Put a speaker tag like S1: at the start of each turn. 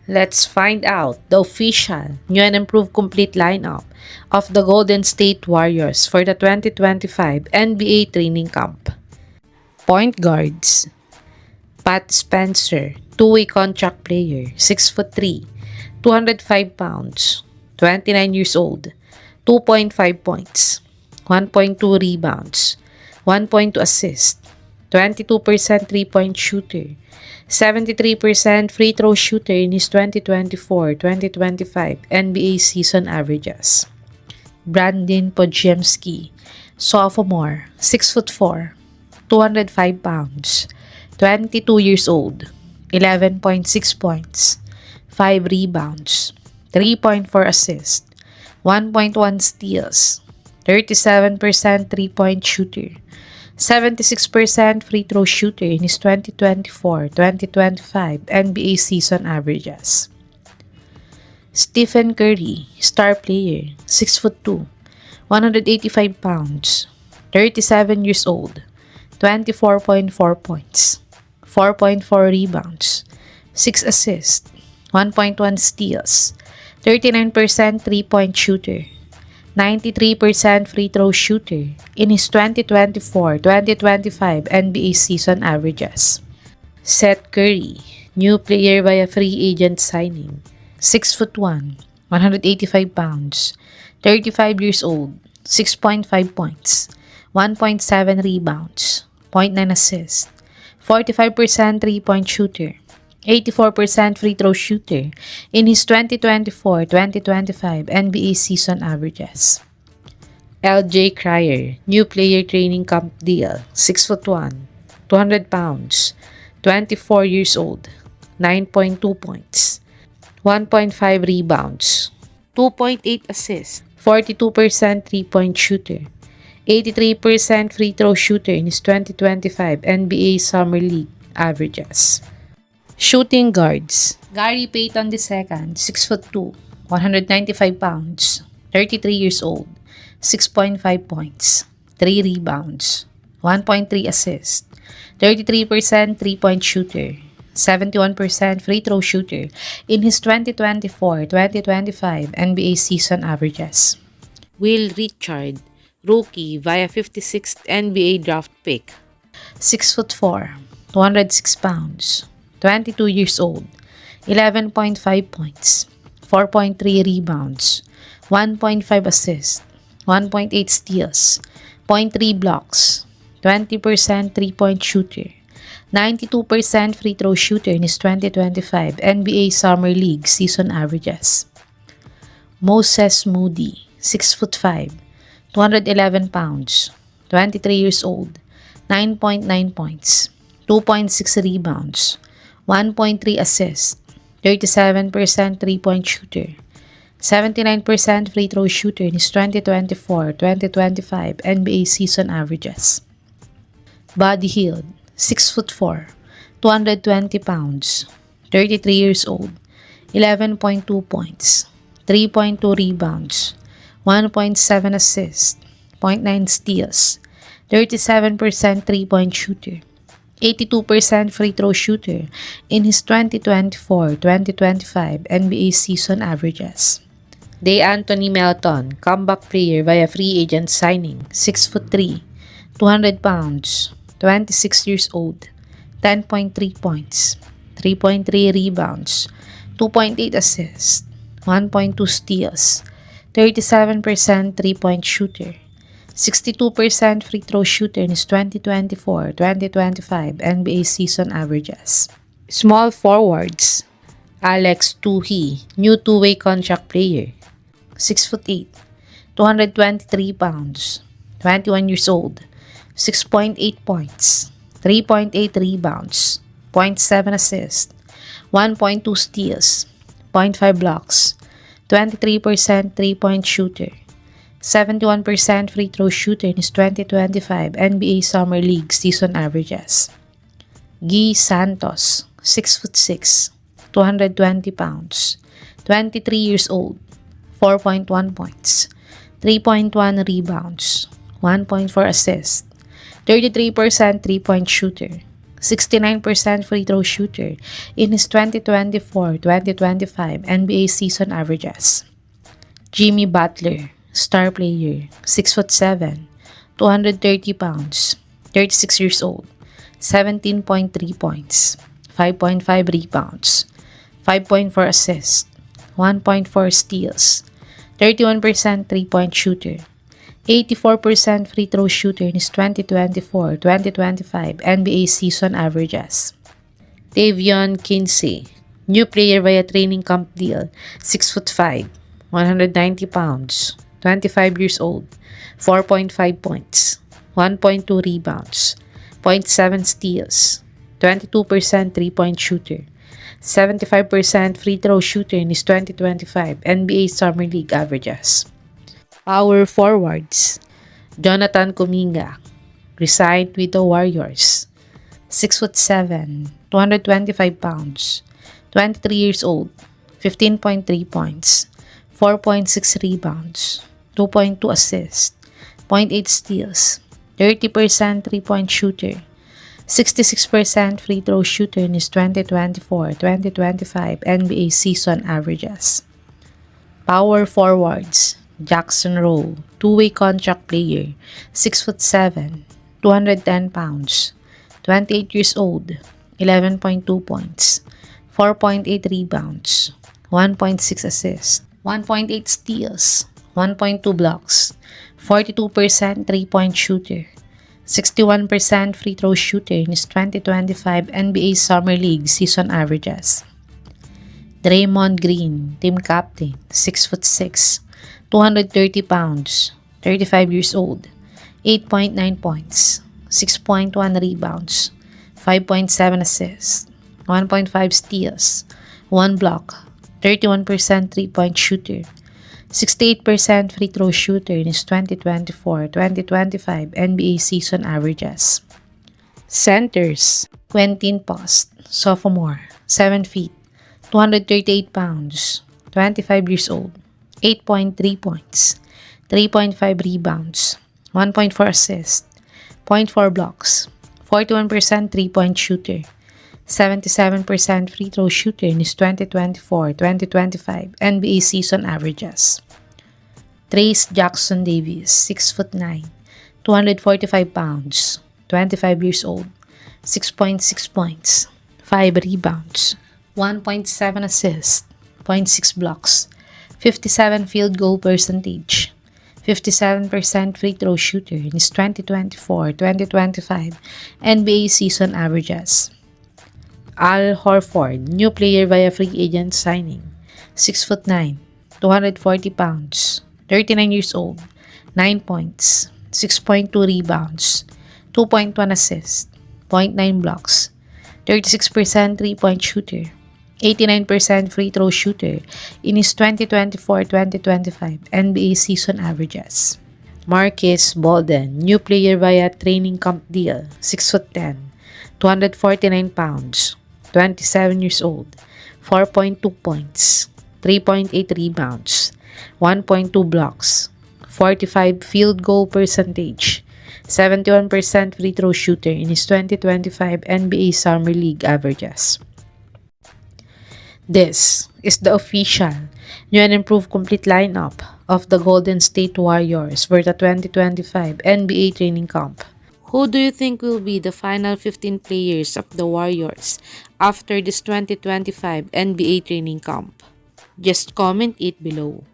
S1: Let's find out the official, new and improved complete lineup of the Golden State Warriors for the 2025 NBA Training Camp. Point guards: Pat Spencer, two-way contract player, 6'3", 205 pounds, 29 years old, 2.5 points, 1.2 rebounds, 1.2 assists, 22% three-point shooter, 73% free throw shooter in his 2024-2025 NBA season averages. Brandon Podziemski, sophomore, 6'4", 205 pounds, 22 years old, 11.6 points, 5 rebounds, 3.4 assists, 1.1 steals, 37% three-point shooter, 76% free throw shooter in his 2024-2025 NBA season averages. Stephen Curry, star player, 6'2", 185 pounds, 37 years old, 24.4 points, 4.4 rebounds, 6 assists, 1.1 steals, 39% three-point shooter, 93% free throw shooter in his 2024-2025 NBA season averages. Seth Curry, new player via free agent signing, 6'1", 185 pounds, 35 years old, 6.5 points, 1.7 rebounds, 0.9 assists, 45% three-point shooter, 84% free throw shooter in his 2024-2025 NBA season averages. LJ Cryer, new player training camp deal, 6'1", 200 pounds, 24 years old, 9.2 points, 1.5 rebounds, 2.8 assists, 42% three-point shooter, 83% free throw shooter in his 2025 NBA Summer League averages. Shooting guards: Gary Payton II, 6'2", 195 pounds, 33 years old, 6.5 points, 3 rebounds, 1.3 assists, 33% three-point shooter, 71% free throw shooter in his 2024-2025 NBA season averages. Will Richard, rookie via 56th NBA draft pick, 6'4", 206 pounds, 22 years old, 11.5 points, 4.3 rebounds, 1.5 assists, 1.8 steals, 0.3 blocks, 20% three-point shooter, 92% free throw shooter in his 2025 NBA Summer League season averages. Moses Moody, 6'5", 211 pounds, 23 years old, 9.9 points, 2.6 rebounds, 1.3 assists, 37% three-point shooter, 79% free throw shooter in his 2024-2025 NBA season averages. Buddy Hield, 6'4", 220 pounds, 33 years old, 11.2 points, 3.2 rebounds, 1.7 assists, 0.9 steals, 37% three-point shooter, 82% free throw shooter in his 2024-2025 NBA season averages. DeAnthony Melton, comeback player via free agent signing, 6'3", 200 pounds, 26 years old, 10.3 points, 3.3 rebounds, 2.8 assists, 1.2 steals, 37% three-point shooter, 62% free throw shooter in his 2024-2025 NBA season averages. Small forwards: Alex Tuhey, new two-way contract player, 6'8", 223 pounds, 21 years old, 6.8 points, 3.8 rebounds, 0.7 assists, 1.2 steals, 0.5 blocks, 23% three-point shooter, 71% free throw shooter in his 2025 NBA Summer League season averages. Guy Santos, 6'6", 220 pounds, 23 years old, 4.1 points, 3.1 rebounds, 1.4 assists, 33% three-point shooter, 69% free throw shooter in his 2024-2025 NBA season averages. Jimmy Butler, star player, 6'7", 230 pounds, 36 years old, 17.3 points, 5.5 rebounds, 5.4 assists, 1.4 steals, 31% three-point shooter, 84% free throw shooter in his 2024-2025 NBA season averages. Tavion Kinsey, new player via training camp deal, 6'5", 190 pounds, 25 years old, 4.5 points, 1.2 rebounds, 0.7 steals, 22% three-point shooter, 75% free throw shooter in his 2025 NBA Summer League averages. Power forwards, Jonathan Kuminga, resigned with the Warriors, 6'7", 225 pounds, 23 years old, 15.3 points, 4.6 rebounds, 2.2 assists, 0.8 steals, 30% three-point shooter, 66% free throw shooter in his 2024-2025 NBA season averages. Power forwards, Jackson Rowe, two-way contract player, 6'7", 210 pounds, 28 years old, 11.2 points, 4.8 rebounds, 1.6 assists, 1.8 steals, 1.2 blocks, 42% three-point shooter, 61% free throw shooter in his 2025 NBA Summer League season averages. Draymond Green, team captain, 6'6", 230 pounds, 35 years old, 8.9 points, 6.1 rebounds, 5.7 assists, 1.5 steals, 1 block, 31% three-point shooter, 68% free throw shooter in his 2024-2025 NBA season averages. Centers, Quentin Post, sophomore, 7 feet, 238 pounds, 25 years old, 8.3 points, 3.5 rebounds, 1.4 assists, 0.4 blocks, 41% three-point shooter, 77% free throw shooter in his 2024-2025 NBA season averages. Trace Jackson Davis, 6'9", 245 pounds, 25 years old, 6.6 points, 5 rebounds, 1.7 assists, 0.6 blocks, 57 field goal percentage, 57% free throw shooter in his 2024-2025 NBA season averages. Al Horford, new player via free agent signing, 6'9", 240 pounds, 39 years old, 9 points, 6.2 rebounds, 2.1 assists, 0.9 blocks, 36% three-point shooter, 89% free throw shooter in his 2024-2025 NBA season averages. Marcus Bolden, new player via training camp deal, 6'10", 249 pounds, 27 years old, 4.2 points, 3.8 rebounds, 1.2 blocks, 45 field goal percentage, 71% free throw shooter in his 2025 NBA Summer League averages. This is the official new and improved complete lineup of the Golden State Warriors for the 2025 NBA training camp. Who do you think will be the final 15 players of the Warriors after this 2025 NBA training camp? Just comment it below.